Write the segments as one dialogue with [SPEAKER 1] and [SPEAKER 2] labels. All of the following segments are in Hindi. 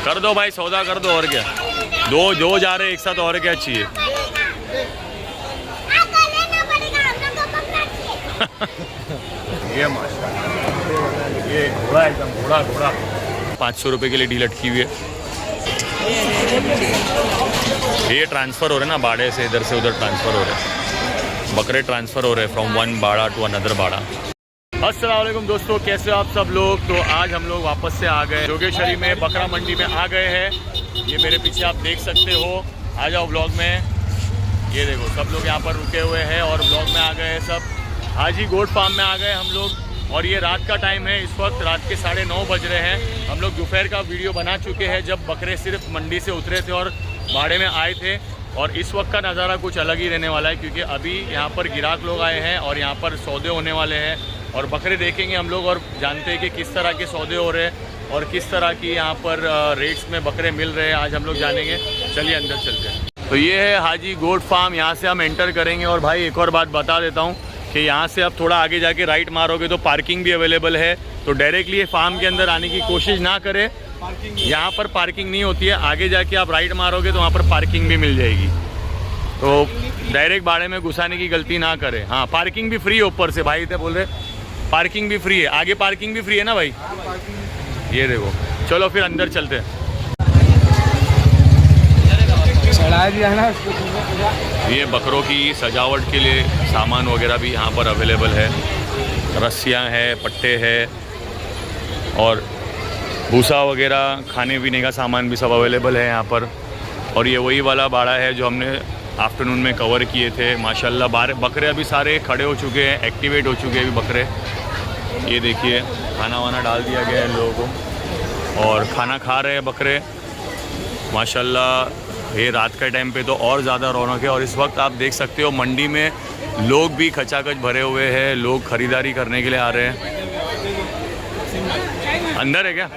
[SPEAKER 1] कर दो भाई, सौदा कर दो, और क्या। दो जा रहे एक साथ, और क्या चाहिए। ये माशाल्लाह, ये घोड़ा एकदम घोड़ा 500 रुपये के लिए डील अटकी हुई है। ये ट्रांसफ़र हो रहे हैं ना बाड़े से, इधर से उधर ट्रांसफ़र हो रहे हैं, बकरे ट्रांसफ़र हो रहे हैं फ्रॉम वन बाड़ा टू अनदर बाड़ा। अस्सलाम वालेकुम दोस्तों, कैसे हो आप सब लोग। तो आज हम लोग वापस से आ गए जोगेश्वरी में, बकरा मंडी में आ गए हैं। ये मेरे पीछे आप देख सकते हो, आ जाओ ब्लॉग में। ये देखो सब लोग यहाँ पर रुके हुए हैं और ब्लॉग में आ गए हैं सब। हाजी गोट फार्म में आ गए हम लोग और ये रात का टाइम है, इस वक्त रात के 9:30 बज रहे हैं। हम लोग दोपहर का वीडियो बना चुके हैं जब बकरे सिर्फ मंडी से उतरे थे और बाड़े में आए थे, और इस वक्त का नज़ारा कुछ अलग ही रहने वाला है क्योंकि अभी यहाँ पर गिराक लोग आए हैं और यहाँ पर सौदे होने वाले हैं और बकरे देखेंगे हम लोग और जानते हैं कि किस तरह के सौदे हो रहे हैं और किस तरह की यहाँ पर रेट्स में बकरे मिल रहे हैं। आज हम लोग जानेंगे, चलिए अंदर चलते हैं। तो ये है हाजी गोट फार्म, यहाँ से हम एंटर करेंगे। और भाई एक और बात बता देता हूँ कि यहाँ से अब थोड़ा आगे जाके राइट मारोगे तो पार्किंग भी अवेलेबल है, तो डायरेक्टली फार्म के अंदर आने की कोशिश ना करें, यहाँ पर पार्किंग नहीं होती है। आगे जाके आप राइट मारोगे तो वहाँ पर पार्किंग भी मिल जाएगी, तो डायरेक्ट बाड़े में घुसाने की गलती ना करें। हाँ, पार्किंग भी फ्री है ऊपर से, भाई थे बोल रहे पार्किंग भी फ्री है, आगे पार्किंग भी फ्री है ना भाई। ये देखो, चलो फिर अंदर चलते हैं। ये बकरों की सजावट के लिए सामान वगैरह भी यहाँ पर अवेलेबल है, रस्सियाँ हैं, पट्टे हैं और भूसा वगैरह, खाने पीने का सामान भी सब अवेलेबल है यहाँ पर। और ये वही वाला बाड़ा है जो हमने आफ्टरनून में कवर किए थे। माशाल्लाह बकरे अभी सारे खड़े हो चुके हैं, एक्टिवेट हो चुके हैं अभी बकरे। ये देखिए, खाना वाना डाल दिया गया है लोगों को और खाना खा रहे हैं बकरे माशाल्लाह। ये रात के टाइम पे तो और ज़्यादा रौनक है और इस वक्त आप देख सकते हो मंडी में लोग भी खचाखच भरे हुए हैं, लोग ख़रीदारी करने के लिए आ रहे हैं। अंदर है क्या?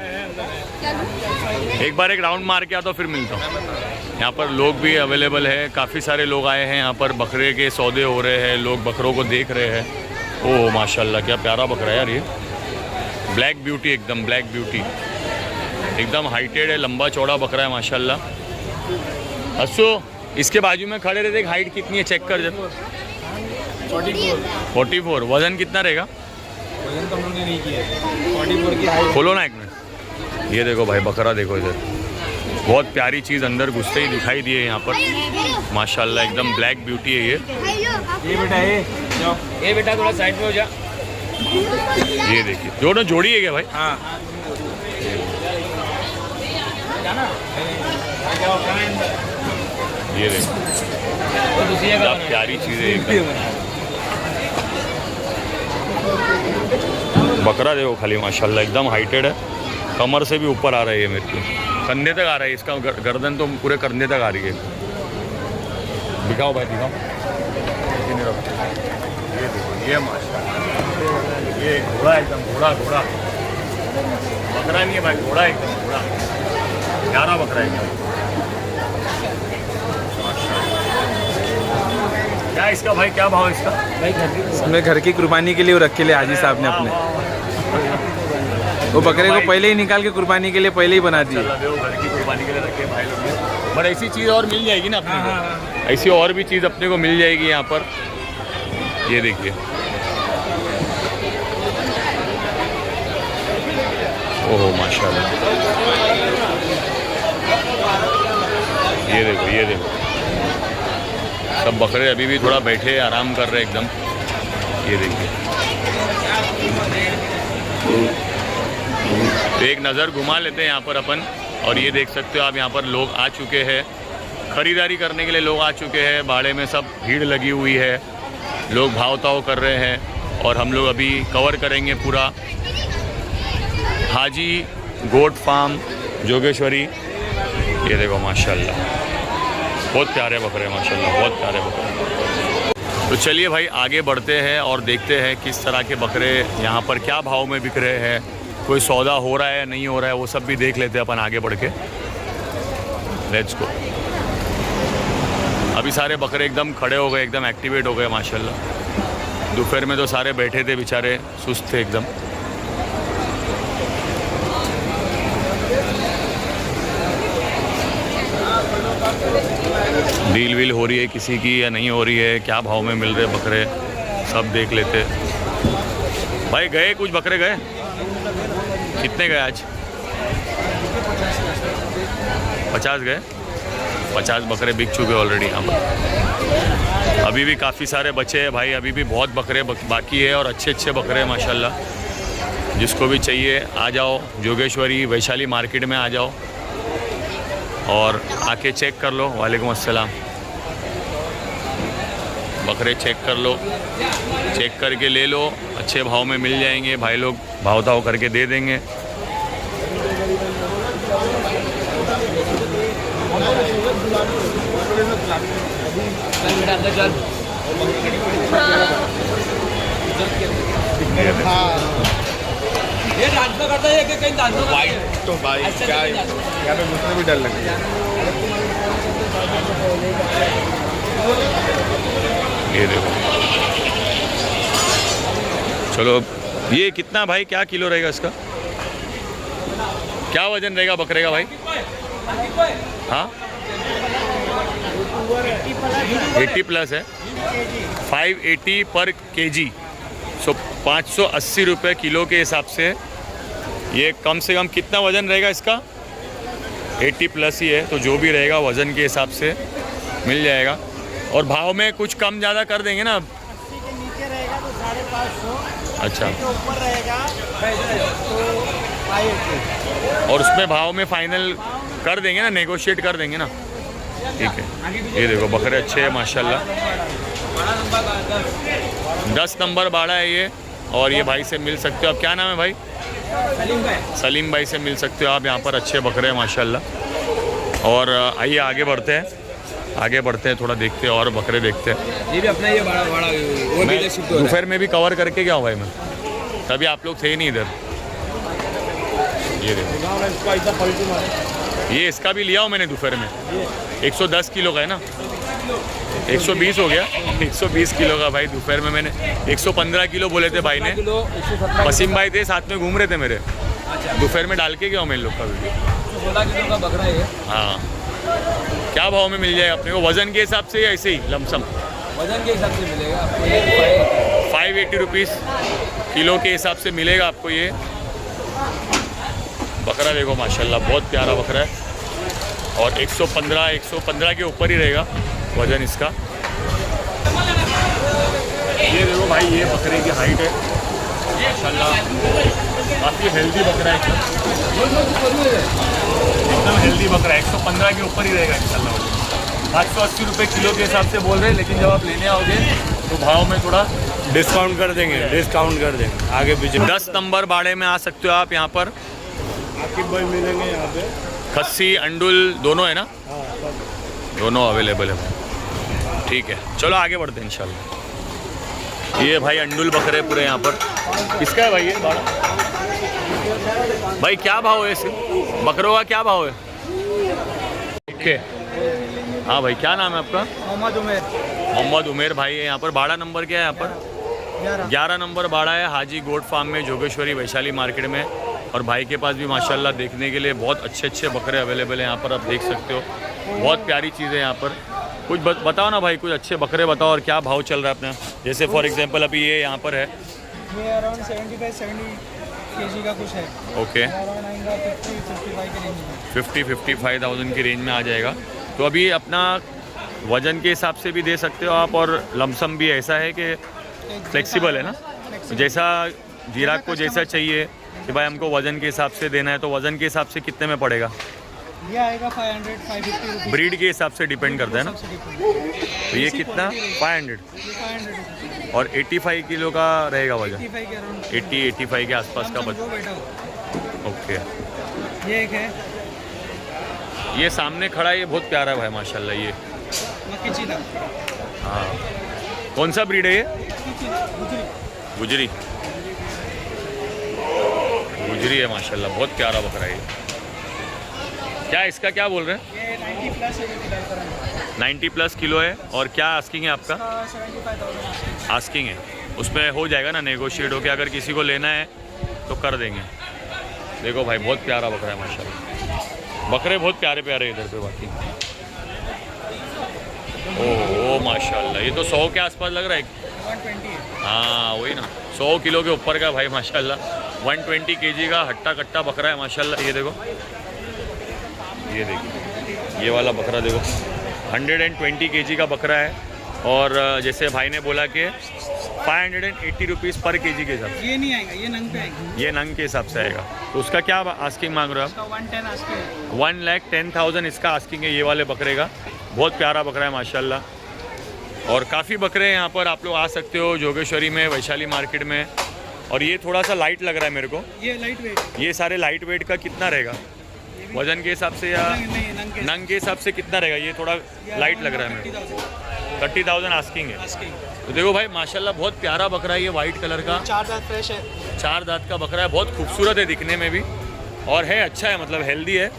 [SPEAKER 1] एक बार एक राउंड मार के आता फिर मिलता हूँ। यहाँ पर लोग भी अवेलेबल है, काफ़ी सारे लोग आए हैं यहाँ पर, बकरे के सौदे हो रहे हैं, लोग बकरों को देख रहे हैं। ओह माशाल्लाह, क्या प्यारा बकरा है यार ये, ब्लैक ब्यूटी, एकदम ब्लैक ब्यूटी, एकदम हाइटेड है, लंबा चौड़ा बकरा है माशाल्लाह। अस्सो इसके बाजू में खड़े रहते, हाइट कितनी है चेक कर जब। 44। वज़न कितना रहेगा?
[SPEAKER 2] वज़न तो हमने नहीं किया, 44 की हाइट।
[SPEAKER 1] खोलो ना एक मिनट। ये देखो भाई बकरा, देखो इधर, बहुत प्यारी चीज़ अंदर घुसते ही दिखाई दी है यहाँ पर माशाल्लाह, एकदम ब्लैक ब्यूटी है ये।
[SPEAKER 2] ये बेटा थोड़ा साइड में हो जा।
[SPEAKER 1] ये देखिए, दोनों जोड़ी है क्या भाई?
[SPEAKER 2] हाँ,
[SPEAKER 1] ये देखो, बहुत प्यारी चीज़ है एकदम। बकरा देखो खाली माशाल्लाह, एकदम हाइटेड है, कमर से भी ऊपर आ रहा है ये, मेरे को कंधे तक आ रहा है, इसका गर्दन तो पूरे कंधे तक आ रही है। दिखाओ भाई, दिखाओ। ये देखो, ये माशाल्लाह, ये घोड़ा एकदम घोड़ा बकरा नहीं है भाई, घोड़ा एकदम घोड़ा, प्यारा बकरा एकदम। क्या इसका भाई, क्या भाव इसका
[SPEAKER 2] भाई? घर की कुर्बानी के लिए वो रखे ले हाजी साहब ने अपने, वो बकरे को पहले ही निकाल के कुर्बानी के लिए पहले ही बना दिए।
[SPEAKER 1] घर की कुर्बानी के लिए रखे भाई लोग ने। बट ऐसी चीज़ और मिल जाएगी ना अपने को, ऐसी और भी चीज़ अपने को मिल जाएगी यहाँ पर। ये देखिए, ओह माशाल्लाह, ये देखो, ये देखो, सब बकरे अभी भी थोड़ा बैठे आराम कर रहे हैं एकदम। ये देखिए, तो एक नज़र घुमा लेते हैं यहाँ पर अपन, और ये देख सकते हो आप यहाँ पर लोग आ चुके हैं, ख़रीदारी करने के लिए लोग आ चुके हैं। बाड़े में सब भीड़ लगी हुई है, लोग भाव ताव कर रहे हैं और हम लोग अभी कवर करेंगे पूरा हाजी गोट फार्म जोगेश्वरी। ये देखो माशाल्लाह, बहुत प्यारे बकरे माशाल्लाह, बहुत प्यारे बकरे। तो चलिए भाई आगे बढ़ते हैं और देखते हैं किस तरह के बकरे यहाँ पर क्या भाव में बिक रहे हैं, कोई सौदा हो रहा है या नहीं हो रहा है, वो सब भी देख लेते हैं अपन आगे बढ़ के। Let's go. अभी सारे बकरे एकदम खड़े हो गए, एकदम एक्टिवेट हो गए माशाल्लाह। दोपहर में तो सारे बैठे थे बेचारे, सुस्त थे एकदम। डील वील हो रही है किसी की या नहीं हो रही है, क्या भाव में मिल रहे बकरे, सब देख लेते। भाई गए कुछ बकरे गए, कितने गए आज? 50 गए। 50 बकरे बिक चुके ऑलरेडी यहाँ पर। अभी भी काफ़ी सारे बचे हैं भाई, अभी भी बहुत बकरे बाकी है और अच्छे अच्छे बकरे हैं माशाल्लाह। जिसको भी चाहिए आ जाओ, जोगेश्वरी वैशाली मार्केट में आ जाओ और आके चेक कर लो। वालेकुम अस्सलाम। बकरे चेक कर लो, चेक करके ले लो, अच्छे भाव में मिल जाएंगे, भाई लोग भाव ताव करके दे देंगे।
[SPEAKER 3] ये ट्रांसफर करता है कि कहीं ट्रांसफर
[SPEAKER 2] वाइट तो भाई क्या यहाँ पे घुसने भी डर लगता है।
[SPEAKER 1] ये देखो, चलो ये कितना भाई, क्या किलो रहेगा इसका, क्या वजन रहेगा बकरे का भाई? हाँ 80 प्लस है, 580 पर केजी। सो 580 रुपये किलो के हिसाब से ये कम से कम कितना वज़न रहेगा इसका? 80 प्लस ही है, तो जो भी रहेगा वज़न के हिसाब से मिल जाएगा। और भाव में कुछ कम ज़्यादा कर देंगे ना?
[SPEAKER 3] 80 के नीचे रहेगा तो 550।
[SPEAKER 1] अच्छा,
[SPEAKER 3] के ऊपर रहेगा तो 580।
[SPEAKER 1] और उसमें भाव में फाइनल कर देंगे ना, नेगोशिएट कर देंगे ना? ठीक है। ये देखो बकरे अच्छे हैं माशाल्लाह। 10 नंबर बाड़ा है ये, और ये भाई से मिल सकते हो आप। क्या नाम है भाई?
[SPEAKER 3] सलीम भाई।
[SPEAKER 1] सलीम भाई से मिल सकते हो आप यहाँ पर। अच्छे बकरे हैं माशाल्लाह। और आइए आगे बढ़ते हैं, आगे बढ़ते हैं, थोड़ा देखते हैं और बकरे देखते हैं।
[SPEAKER 3] ये भी अपना ये बड़ा बड़ा वो
[SPEAKER 1] मैं दोपहर में भी कवर करके गया हूँ भाई मैं, तभी आप लोग थे ही नहीं इधर। ये देखो, ये इसका भी लिया हूँ मैंने दोपहर में। 110 किलो का है ना, 120 हो गया, 120 किलो का भाई। दोपहर में मैंने 115 किलो बोले थे भाई ने। वसीम भाई थे साथ में, घूम रहे थे मेरे। दोपहर में डाल के गया हूँ मैं इन लोग का वीडियो।
[SPEAKER 3] 16 किलो का बकरा है।
[SPEAKER 1] हाँ, क्या भाव में मिल जाएगा अपने को? वज़न के हिसाब से या ऐसे ही लमसम?
[SPEAKER 3] वजन के हिसाब से मिलेगा आपको ये
[SPEAKER 1] 580 रुपीज़ किलो के हिसाब से मिलेगा आपको ये बकरा। देखो माशाल्लाह बहुत प्यारा बकरा है, और 115 के ऊपर ही रहेगा वज़न इसका। ये देखो भाई, ये बकरे की हाइट है माशाल्लाह, काफ़ी हेल्दी बकरा है, एकदम हेल्दी बकरा है। 115 के ऊपर ही रहेगा इंशाल्लाह। 580 रुपये किलो के हिसाब से बोल रहे हैं, लेकिन जब आप लेने आओगे तो भाव में थोड़ा
[SPEAKER 2] डिस्काउंट कर देंगे, डिस्काउंट कर देंगे आगे पीछे।
[SPEAKER 1] 10 नंबर बाड़े में आ सकते हो आप यहाँ पर।
[SPEAKER 2] आकिब भाई मिलेंगे यहाँ पे।
[SPEAKER 1] खस्सी अंडुल दोनों है ना? दोनों अवेलेबल है। ठीक है, चलो आगे बढ़ते हैं इंशाल्लाह। ये भाई अंडुल बकरे पूरे यहाँ पर। किसका है भाई ये बाड़ा? भाई क्या भाव है इसे बकरों का, क्या भाव है? ओके, हाँ भाई, क्या नाम है आपका?
[SPEAKER 3] मोहम्मद उमेर।
[SPEAKER 1] मोहम्मद उमेर भाई है यहाँ पर। बाड़ा नंबर क्या है यहाँ पर? 11 नंबर बाड़ा है, हाजी गोट फार्म में, जोगेश्वरी वैशाली मार्केट में। और भाई के पास भी माशाल्लाह देखने के लिए बहुत अच्छे अच्छे बकरे अवेलेबल हैं यहाँ पर, आप देख सकते हो। बहुत प्यारी चीज़ है यहाँ पर। कुछ बताओ ना भाई, कुछ अच्छे बकरे बताओ और क्या भाव चल रहा है अपना? जैसे फॉर एग्जांपल अभी ये यहाँ पर है,
[SPEAKER 3] ये अराउंड 75-70 केजी का कुछ है।
[SPEAKER 1] ओके,
[SPEAKER 3] अराउंड आएगा 50-55 के रेंज में।
[SPEAKER 1] 50-55,000 की रेंज में आ जाएगा। तो अभी अपना वज़न के हिसाब से भी दे सकते हो आप, और लमसम भी ऐसा है कि फ्लेक्सिबल है ना? जैसा जीराक को जैसा चाहिए कि भाई हमको वज़न के हिसाब से देना है, तो वज़न के हिसाब से कितने में पड़ेगा?
[SPEAKER 3] ये आएगा 500-550 रुपीज़।
[SPEAKER 1] ब्रीड के हिसाब से डिपेंड करता है ना? तो ये कितना? 500। और 85 किलो का रहेगा वजन?
[SPEAKER 3] 85 के अराउंड,
[SPEAKER 1] 80-85 के आसपास का बच। ओके,
[SPEAKER 3] ये एक है,
[SPEAKER 1] ये सामने खड़ा है, ये बहुत प्यारा है भाई माशाल्लाह। ये
[SPEAKER 3] मक्की चीला।
[SPEAKER 1] हाँ, कौन सा ब्रीड है ये? गुजरी। गुजरी है माशाल्लाह, बहुत प्यारा बकरा है ये। क्या इसका क्या बोल रहे हैं?
[SPEAKER 3] ये 90 प्लस है,
[SPEAKER 1] 90 प्लस किलो है। और क्या आस्किंग है आपका?
[SPEAKER 3] 75,000
[SPEAKER 1] आस्किंग है, उसमें हो जाएगा ना नेगोशिएट होकर, अगर किसी को लेना है तो कर देंगे। देखो भाई बहुत प्यारा बकरा है माशाल्लाह। बकरे बहुत प्यारे प्यारे इधर पे बाकी। ओ माशाल्लाह, ये तो 100 के आसपास लग रहा है।
[SPEAKER 3] 120 है।
[SPEAKER 1] हाँ वही ना, 100 किलो के ऊपर का भाई माशाल्लाह। 120 kg का हट्टा कट्टा बकरा है माशाल्लाह। ये देखो, ये देखिए, ये वाला बकरा देखो, 120 kg का बकरा है। और जैसे भाई ने बोला कि 580 रुपीज़ पर kg के हिसाब से।
[SPEAKER 3] ये नहीं आएगा, ये नंग पे आएगा।
[SPEAKER 1] ये नंग के हिसाब से आएगा। तो उसका क्या आस्किंग मांग रहे हो
[SPEAKER 3] इसका 110 आस्किंग है।
[SPEAKER 1] आप? 1,10,000 इसका आस्किंग है ये वाले बकरे का। बहुत प्यारा बकरा है माशाल्लाह। और काफ़ी बकरे हैं यहाँ पर, आप लोग आ सकते हो जोगेश्वरी में, वैशाली मार्केट में। और ये थोड़ा सा लाइट लग रहा है मेरे को।
[SPEAKER 3] ये लाइट वेट।
[SPEAKER 1] ये सारे लाइट वेट का कितना रहेगा वजन के हिसाब से, या
[SPEAKER 3] नहीं,
[SPEAKER 1] नंग के हिसाब से कितना रहेगा? ये थोड़ा लाइट लग रहा है मेरे को। 30,000 आस्किंग है। तो देखो भाई माशाल्लाह बहुत प्यारा बकरा है ये, वाइट कलर का।
[SPEAKER 3] 4 दांत फ्रेश है।
[SPEAKER 1] 4 दांत का बकरा है, बहुत खूबसूरत है दिखने में भी, और है अच्छा है, मतलब हेल्दी है।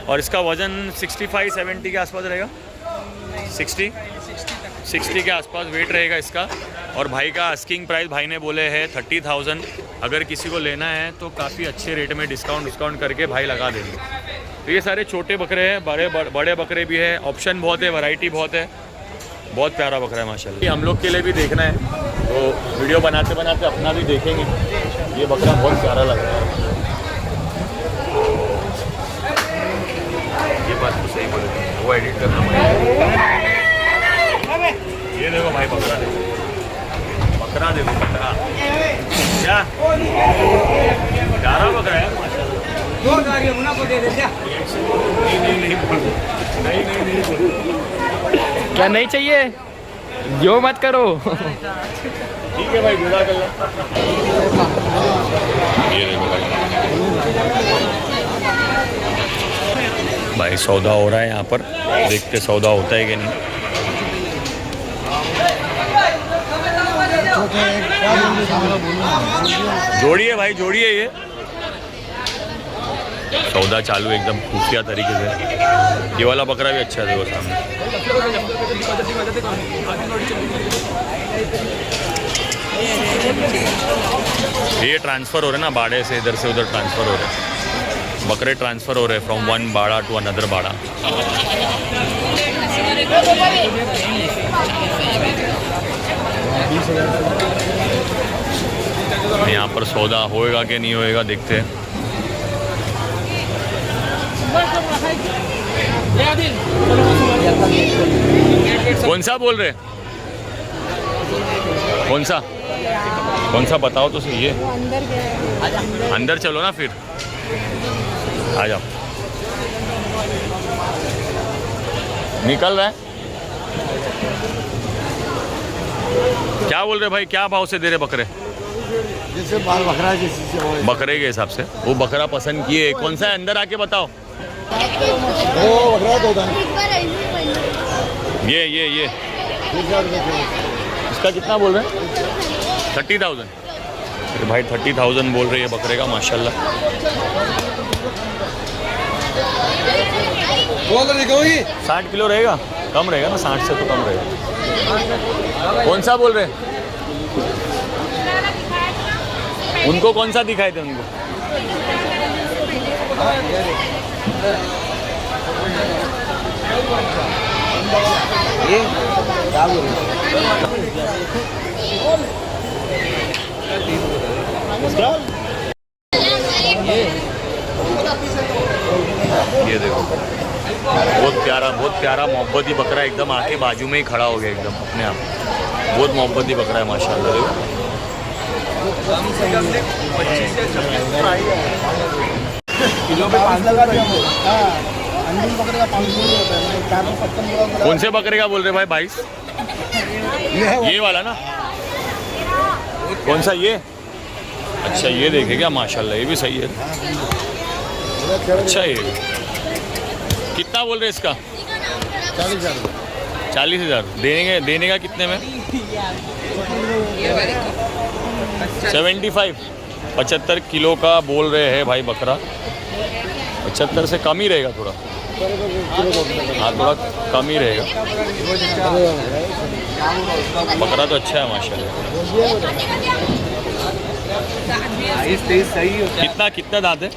[SPEAKER 1] और इसका वज़न 65-70 के आसपास रहेगा। 60 के आसपास वेट रहेगा इसका। और भाई का आस्किंग प्राइस भाई ने बोले है 30,000। अगर किसी को लेना है तो काफ़ी अच्छे रेट में डिस्काउंट करके भाई लगा देंगे। तो ये सारे छोटे बकरे हैं, बड़े बकरे भी है, ऑप्शन बहुत है, वैरायटी बहुत है। बहुत प्यारा बकरा है माशाल्लाह। ये हम लोग के लिए भी देखना है, तो वीडियो बनाते बनाते अपना भी देखेंगे। ये बकरा बहुत प्यारा लग रहा है। ये बात तो सही बोले, वो एडिट करना पड़ेगा। ये देखो भाई बकरा देखो, बकरा देखो, बकरा क्या प्यारा बकरा है माशाल्लाह। नहीं बोल,
[SPEAKER 4] क्या नहीं चाहिए, जो मत करो।
[SPEAKER 1] ठीक है भाई, जुड़ा कर लो। ये देखो भाई सौदा हो रहा है यहाँ पर, देखते सौदा होता है कि नहीं। जोड़िए भाई, जोड़िए। ये सौदा चालू एकदम खुफिया तरीके से। ये वाला बकरा भी अच्छा है, देखो सामने। ये ट्रांसफ़र हो रहे हैं ना बाड़े से, इधर से उधर ट्रांसफ़र हो रहे हैं, बकरे ट्रांसफ़र हो रहे हैं फ्रॉम वन बाड़ा टू अनदर बाड़ा। यहाँ पर सौदा होएगा कि नहीं होएगा, देखते हैं। कौन सा बोल रहे, कौन सा बताओ तो सही है। अंदर चलो ना, फिर आ जाओ। निकल रहा है। क्या बोल रहे भाई, क्या भाव से दे रहे बकरे?
[SPEAKER 5] जैसे बाल बकरा जैसे
[SPEAKER 1] बकरे के हिसाब से। वो बकरा पसंद किए, कौन सा है अंदर आके बताओ।
[SPEAKER 5] दो बकरा दो दाना।
[SPEAKER 1] ये इसका कितना बोल रहे हैं? 30,000। भाई 30,000 बोल रहे हैं बकरे का माशाल्लाह।
[SPEAKER 5] बोल रही
[SPEAKER 1] 60 किलो रहेगा, कम रहेगा ना, 60 से तो कम रहेगा। कौन सा बोल रहे हैं? उनको कौन सा दिखाए थे उनको?
[SPEAKER 5] ये क्या बोल
[SPEAKER 1] ये देखो बहुत प्यारा मोहब्बती बकरा, एकदम आके बाजू में ही खड़ा हो गया एकदम अपने आप। बहुत मोहब्बती बकरा है माशाल्लाह। देखो
[SPEAKER 5] किलो पे 5 लगा दिया। अंडूल बकरे का 500 होता है, 455।
[SPEAKER 1] कौन से बकरे का बोल रहे भाई? 22 ये वाला ना? कौन सा ये? अच्छा ये देखे क्या माशाल्लाह, ये भी सही है। अच्छा ये कितना बोल रहे इसका? 40,000 देने का कितने में? 75 75 किलो का बोल रहे हैं भाई बकरा। 75 से कम ही रहेगा थोड़ा, हाँ थोड़ा कम ही रहेगा। बकरा तो अच्छा है माशाल्लाह। कितना दांत है?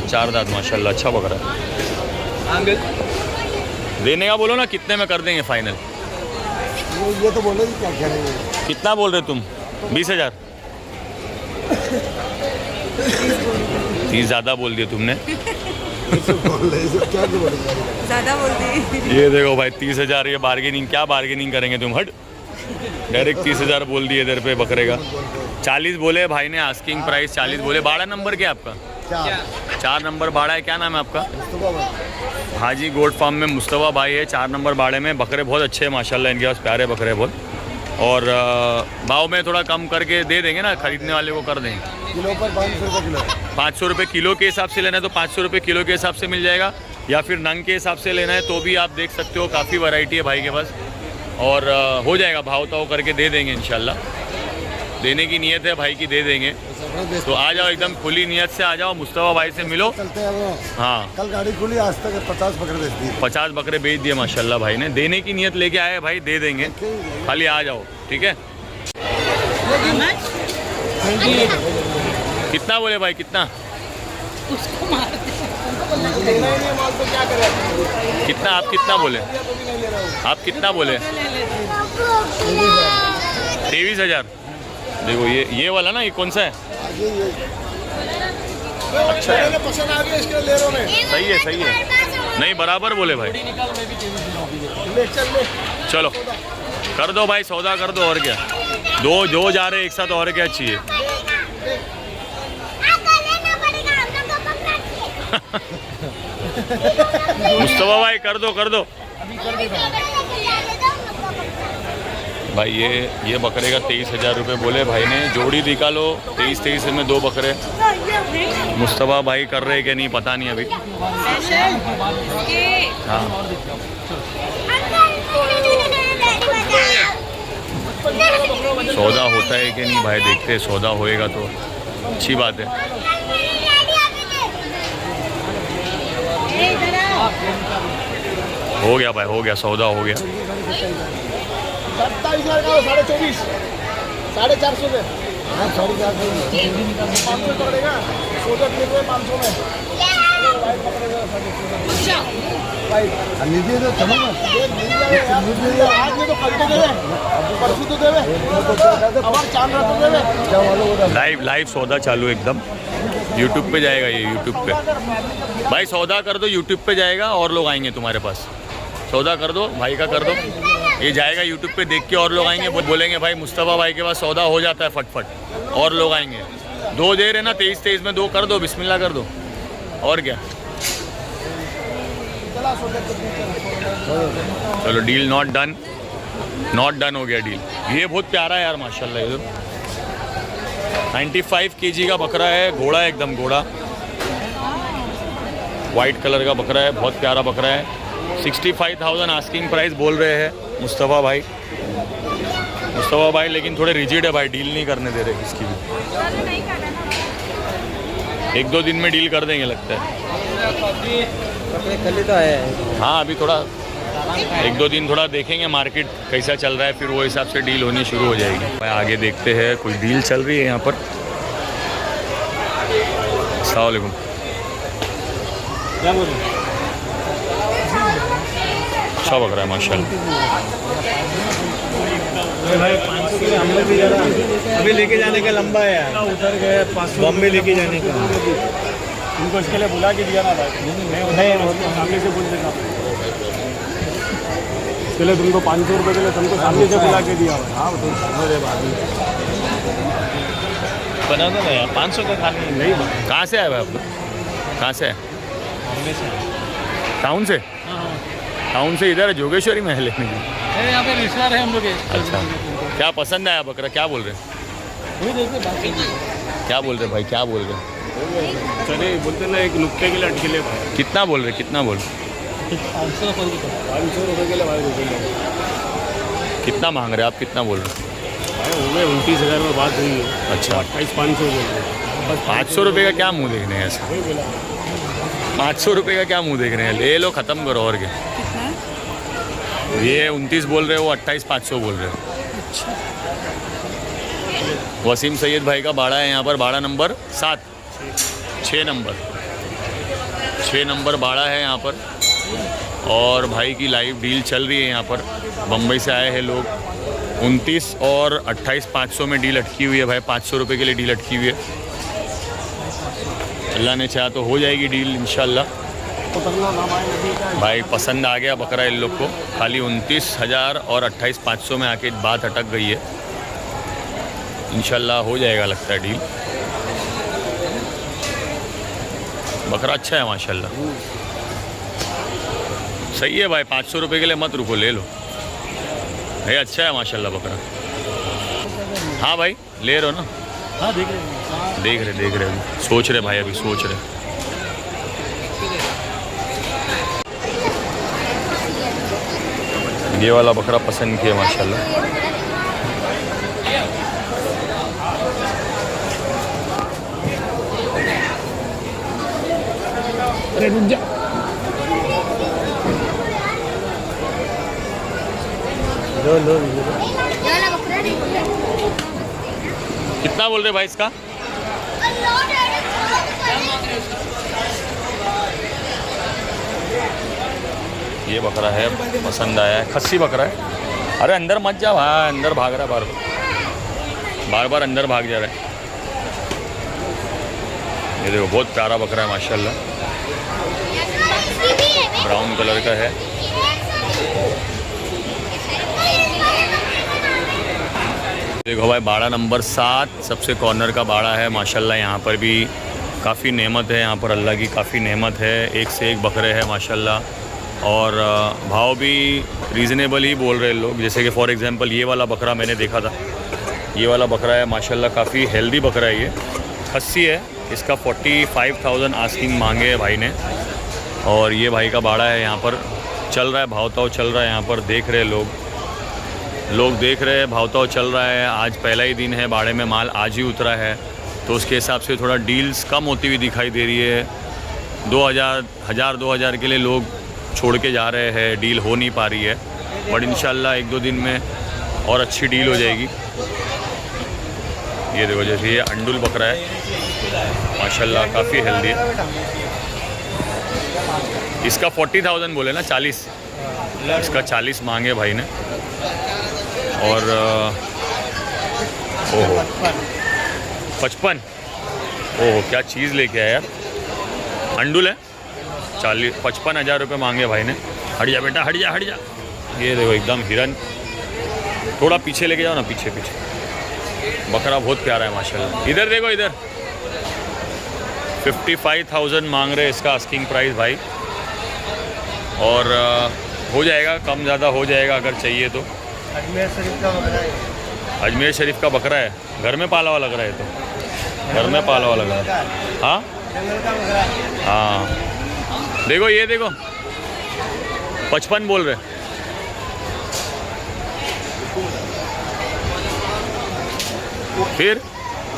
[SPEAKER 1] 4 दांत माशाल्लाह, अच्छा बकरा है। देने का बोलो ना, कितने में कर देंगे फाइनल?
[SPEAKER 5] ये तो बोले क्या कह रहे हैं?
[SPEAKER 1] कितना बोल रहे तुम? 20,000? 30 ज़्यादा बोल दिए तुमने।
[SPEAKER 5] क्या बोले?
[SPEAKER 6] ज़्यादा बोल दी।
[SPEAKER 1] ये देखो भाई 30,000, ये बार्गेनिंग, क्या बार्गेनिंग करेंगे तुम? हट, डायरेक्ट 30,000 बोल दिए इधर पे बकरे का। 40 बोले भाई ने, आस्किंग प्राइस 40 बोले। बाड़ा नंबर क्या आपका? 4 नंबर बाड़ा है। क्या नाम है आपका? हाजी गोट फार्म में मुस्तफ़ा भाई है, 4 नंबर बाड़े में। बकरे बहुत अच्छे हैं माशाल्लाह, इनके पास प्यारे बकरे बहुत। और भाव में थोड़ा कम करके दे देंगे ना, खरीदने वाले को कर देंगे।
[SPEAKER 5] किलो पर 500 रुपये किलो।
[SPEAKER 1] 500 रुपये किलो के हिसाब से लेना है तो 500 रुपये किलो के हिसाब से मिल जाएगा, या फिर नंग के हिसाब से लेना है तो भी आप देख सकते हो। काफ़ी वैरायटी है भाई के पास, और हो जाएगा, भाव ताव करके दे देंगे इंशाल्लाह। देने की नीयत है भाई की, दे देंगे। तो आ जाओ, एकदम खुली नीयत से आ जाओ, मुस्तफ़ा भाई से मिलो।
[SPEAKER 5] चलते हैं वो।
[SPEAKER 1] हाँ,
[SPEAKER 5] कल गाड़ी खुली, आज तक 50 बकरे बेच दिए।
[SPEAKER 1] 50 बकरे बेच दिए माशाल्लाह भाई ने। देने की नीयत लेके आए भाई, दे देंगे, खाली आ जाओ, ठीक है। कितना बोले भाई, कितना? कितना आप कितना बोले? आप कितना बोले? 23,000। देखो ये वाला ना, ये कौन सा है? अच्छा है,
[SPEAKER 5] पसंद आ गया, इसके लिए ले रहा हूं मैं।
[SPEAKER 1] सही है, सही है। नहीं, बराबर बोले भाई। चलो कर दो भाई, सौदा कर दो, और क्या। दो जो जा रहे एक साथ, और क्या चाहिए। मुस्तफा भाई कर दो, कर दो भाई। ये बकरे का 23,000 रुपये बोले भाई ने। जोड़ी निकालो, 23 में 2 बकरे। मुस्तफा भाई कर रहे कि नहीं पता नहीं अभी। हाँ, सौदा होता है कि नहीं भाई, देखते हैं। सौदा होएगा तो अच्छी बात है। हो गया भाई, हो गया, सौदा हो गया।
[SPEAKER 5] 27,000 का 24,500, 450 में। 500 पकड़ेगा, 500 में। लीजिए तो चलो ना, आज नहीं तो कल तो देवे, परसों तो देवे, अब चांद रात तो देवे।
[SPEAKER 1] लाइव सौदा चालू एकदम। यूट्यूब पे जाएगा ये, यूट्यूब पे भाई सौदा कर दो, यूट्यूब पे जाएगा और लोग आएंगे तुम्हारे पास। सौदा कर दो भाई का, कर दो, ये जाएगा यूट्यूब पे, देख के और लोग आएंगे, बोलेंगे भाई मुस्तफ़ा भाई के पास सौदा हो जाता है फटफट, और लोग आएंगे। 2 दे रहे ना, 23 में 2 कर दो, बिस्मिल्लाह कर दो, और क्या। चलो deal not done, not done हो गया डील। ये बहुत प्यारा है यार माशाल्लाह। ये 95 kg का बकरा है, घोड़ा है एकदम, घोड़ा वाइट कलर का बकरा है, बहुत प्यारा बकरा है। 65,000 आस्किंग प्राइस बोल रहे हैं मुस्तफ़ा भाई। मुस्तफ़ा भाई लेकिन थोड़े रिजिड है भाई, डील नहीं करने दे रहे किसकी भी। 1-2 दिन में डील कर देंगे लगता है।
[SPEAKER 3] कल तो है।
[SPEAKER 1] हाँ, अभी थोड़ा 1-2 दिन थोड़ा देखेंगे मार्केट कैसा चल रहा है, फिर वो हिसाब से डील होनी शुरू हो जाएगी। भाई आगे देखते हैं, कोई डील चल रही है यहाँ पर। अस्सलाम वालेकुम।
[SPEAKER 3] क्या बोल रहे?
[SPEAKER 1] अच्छा बक रहा है माशाल्लाह।
[SPEAKER 3] भाई 500 के हम लोग भी जा रहा, अभी लेके जाने का लंबा है यार, उतर गए 500 बॉम्बे लेके जाने का। उनको इसके लिए बुला के दिया ना भाई, नहीं सामने से बोल देगा इसके लिए तुमको 500 रुपये के लिए तुमको सामने से बुला के दिया। हाँ तो बना दो ना यार, 500 का खाने नहीं।
[SPEAKER 1] कहाँ से आए भाई आप लोग? कहाँ से आए? टाउन से? टाउन से इधर जोगेश्वरी में है लेने की?
[SPEAKER 3] यहाँ पे रिश्तेदार है हम लोग।
[SPEAKER 1] अच्छा, क्या पसंद आया बकरा? क्या बोल रहे? क्या बोल रहे भाई, क्या बोल रहे?
[SPEAKER 3] चले बोलते ना, एक नुक्के के लिए अटके।
[SPEAKER 1] कितना बोल रहे, कितना बोल रहे?
[SPEAKER 3] 500 रुपये के लिए भाई।
[SPEAKER 1] कितना मांग रहे आप, कितना बोल रहे?
[SPEAKER 3] हो गए 29,000 में बात हुई है।
[SPEAKER 1] अच्छा,
[SPEAKER 3] 28,500 बोल रहे।
[SPEAKER 1] बस 500 रुपये का क्या मुंह देखने हैं ऐसा? 500 रुपये का क्या मुंह देख रहे हैं? ले लो, ख़त्म करो, और क्या। ये 29 बोल रहे हो, 28,500 बोल रहे हो। वसीम सैयद भाई का बाड़ा है यहाँ पर, बाड़ा नंबर 7, 6 नंबर बाड़ा है यहाँ पर। और भाई की लाइव डील चल रही है यहाँ पर। बम्बई से आए हैं लोग। 29 और 28,500 में डील अटकी हुई है भाई। 500 रुपये के लिए डील अटकी हुई है। अल्लाह ने चाहा तो हो जाएगी डील इंशाल्लाह। भाई पसंद आ गया बकरा इन लोग को। खाली 29,000 और 28,500 में आके बात अटक गई है। इंशाल्लाह हो जाएगा लगता है डील। बकरा अच्छा है माशाल्लाह, सही है भाई। 500 रुपये के लिए मत रुको, ले लो भाई। अच्छा है माशाल्लाह बकरा। हाँ भाई ले रहे हो ना?
[SPEAKER 3] हाँ देख रहे
[SPEAKER 1] सोच रहे भाई, अभी सोच रहे। ये वाला बकरा पसंद किया माशाल्लाह।
[SPEAKER 3] अरे रुक जा। लो
[SPEAKER 1] कितना बोल रहे भाई इसका? ये बकरा है, पसंद आया है। खस्सी बकरा है। अरे अंदर मत जा भाई, अंदर भाग रहा है बार बार अंदर भाग जा रहा है। ये देखो बहुत प्यारा बकरा है माशाल्लाह। ब्राउन कलर का है। देखो भाई बाड़ा नंबर 7 सबसे कॉर्नर का बाड़ा है माशाल्लाह। यहाँ पर भी काफ़ी नेमत है, यहाँ पर अल्लाह की काफ़ी नेमत है। एक से एक बकरे हैं माशाल्लाह। और भाव भी रीज़नेबल ही बोल रहे लोग। जैसे कि फॉर एग्जांपल ये वाला बकरा मैंने देखा था, ये वाला बकरा है माशाल्लाह, काफ़ी हेल्दी बकरा है। ये खस्सी है। इसका 45,000 आस्किंग मांगे है भाई ने। और ये भाई का बाड़ा है, यहाँ पर चल रहा है भावताव चल रहा है। यहाँ पर देख रहे लोग देख रहे हैं, भावताव चल रहा है। आज पहला ही दिन है, बाड़े में माल आज ही उतरा है, तो उसके हिसाब से थोड़ा डील्स कम होती हुई दिखाई दे रही है। 2,000 के लिए लोग छोड़ के जा रहे हैं, डील हो नहीं पा रही है। बट इंशाल्लाह 1-2 दिन में और अच्छी डील हो जाएगी। ये देखो जैसे ये अंडुल बकरा है माशाल्लाह, काफ़ी हेल्दी है। इसका 40,000 बोले ना, 40। इसका 40 मांगे भाई ने। और ओहो 55। ओहो क्या चीज़ लेके आया यार। अंडुल है। 55,000 रुपये मांगे भाई ने। हट जा बेटा, हट जा। ये देखो एकदम हिरन। थोड़ा पीछे लेके जाओ ना, पीछे। बकरा बहुत प्यारा है माशाल्लाह। इधर देखो इधर। 55,000 मांग रहे इसका आस्किंग प्राइस भाई। और हो जाएगा, कम ज़्यादा हो जाएगा अगर चाहिए तो।
[SPEAKER 3] अजमेर शरीफ का बकरा है।
[SPEAKER 1] अजमेर शरीफ का बकरा है। घर में पाला हुआ लग रहा है तो। घर में पाला हुआ लग रहा है। हाँ हाँ देखो ये देखो 55 बोल रहे। फिर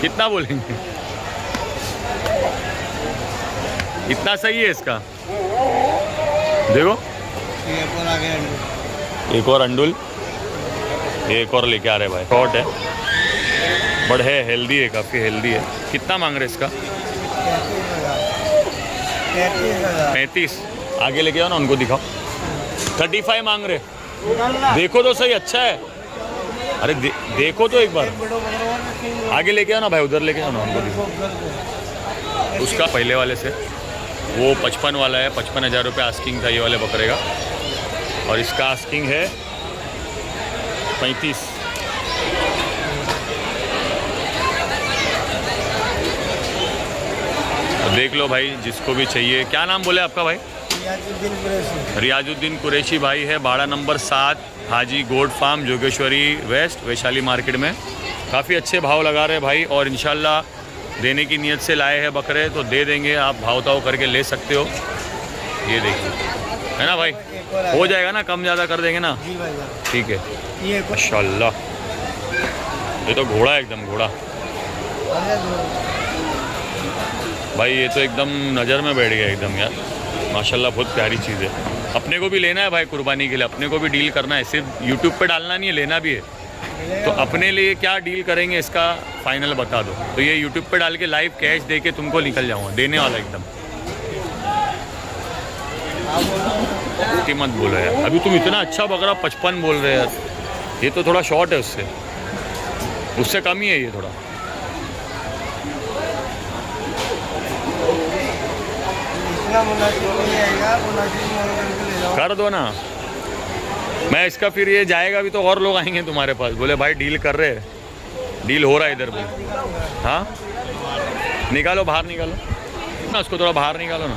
[SPEAKER 1] कितना बोलेंगे? इतना सही है इसका। देखो एक और अंडुल, एक और लेके आ रहे भाई। शॉर्ट है बट है हेल्दी है, काफ़ी हेल्दी है। कितना मांग रहे इसका? 35। आगे लेके आओ ना, उनको दिखाओ। 35 मांग रहे। देखो तो सही, अच्छा है। अरे देखो तो एक बार। आगे लेके आओ ना भाई, उधर लेके आओ ना, उनको दिखाओ। उसका पहले वाले से वो 55 वाला है। 55,000 रुपये आस्किंग था ये वाले बकरे का। और इसका आस्किंग है 35। देख लो भाई, जिसको भी चाहिए। क्या नाम बोले आपका भाई? रियाजुद्दीन कुरैशी भाई है। बाड़ा नंबर 7 हाजी गोड farm, Jogeshwari west, Vaishali market में। काफ़ी अच्छे भाव लगा रहे भाई। और इंशाल्लाह देने की नीयत से लाए हैं बकरे, तो दे देंगे। आप भाव ताव करके ले सकते हो। ये देखिए, है ना भाई? हो जाएगा ना, कम ज़्यादा कर देंगे ना? ठीक है। माशाल्लाह ये तो घोड़ा है, एकदम घोड़ा भाई। ये तो एकदम नज़र में बैठ गया एकदम यार माशाल्लाह। बहुत प्यारी चीज़ है। अपने को भी लेना है भाई कुर्बानी के लिए। अपने को भी डील करना है, सिर्फ यूट्यूब पे डालना नहीं है, लेना भी है। तो अपने लिए क्या डील करेंगे इसका फाइनल बता दो। तो ये यूट्यूब पे डाल के लाइव कैश दे के तुमको निकल जाऊँगा, देने वाला एकदम। उसकी मत बोलो यार, अभी तुम इतना अच्छा बकरा 55 बोल रहे यार, ये तो थोड़ा शॉर्ट है उससे कम ही है ये थोड़ा। कर दो ना, मैं इसका फिर ये जाएगा भी तो और लोग आएंगे तुम्हारे पास, बोले भाई डील कर रहे हैं, डील हो रहा है इधर भी। हाँ निकालो, बाहर निकालो ना उसको, थोड़ा बाहर निकालो ना।